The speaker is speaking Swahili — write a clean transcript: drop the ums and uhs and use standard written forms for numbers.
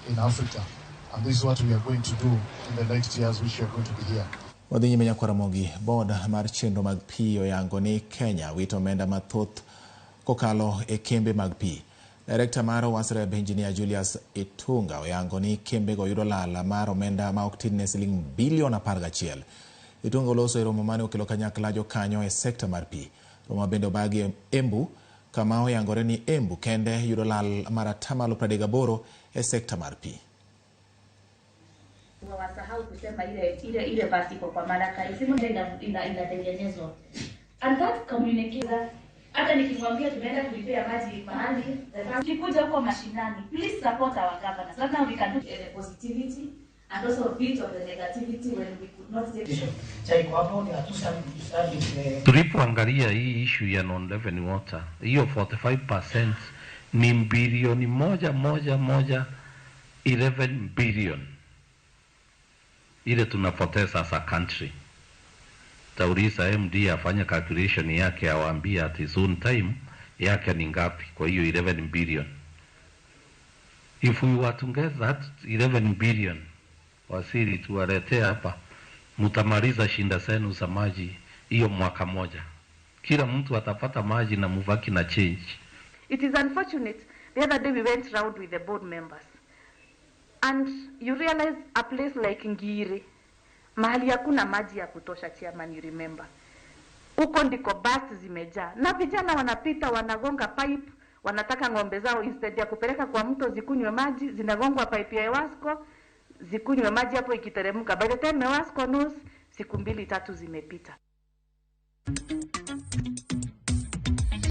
in Africa. And this is what we are going to do in the next years, which we are going to be here. Wadhi nyime nyako Ramogi, board mar chenro mag pi oyango ni Kenya wito omenda mathoth kokalo e kembe mag pi. Director mar WASREB Engineer Julius Itunga oyango ni kembe go yudo lal mar omenda maok tinne siling bilion 11. Itunga oloso e romo mane okelo kanyakla jokanyo e sekta mar pi. Romo bende obagi Embu kama oyangore ni Embu kende yudo lal mar 38 e sekta mar pi. Wasahau kusema ile basi kwa Malaka isimu inatengenezwa. And that communicator hata nikimwambia tunaenda kulipia maji mahali tukikuja huko mashinani, please support our governors. So now we can do the positivity and also a bit of the negativity when we could not say. Tulipoangalia hii issue ya non-living water, hiyo 45% ni bilioni 11 billion. Ile tunapoteza as a country. Tauriza MD afanya calculation yake awaambia at his own time yake ni ngapi kwa hiyo 11 billion. If we were to get that 11 billion, wasiri tuwaletea hapa, mutamaliza shinda zenu za maji hiyo mwaka moja. Kila mtu atapata maji na muvaki na change. It is unfortunate. The other day we went round with the board members. And you realize a place like Ngiri, mahali hakuna maji ya kutosha, chairman, you remember. Huko ndiko basi zimejaa. Na vijana wanapita wanagonga pipe, wanataka ng'ombe zao instead ya kupeleka kwa mto zikunywe maji, zinagongwa pipe ya Ewasco, zikunywe maji hapo ikiteremka. By the time Ewasco knows, siku 2-3 zimepita.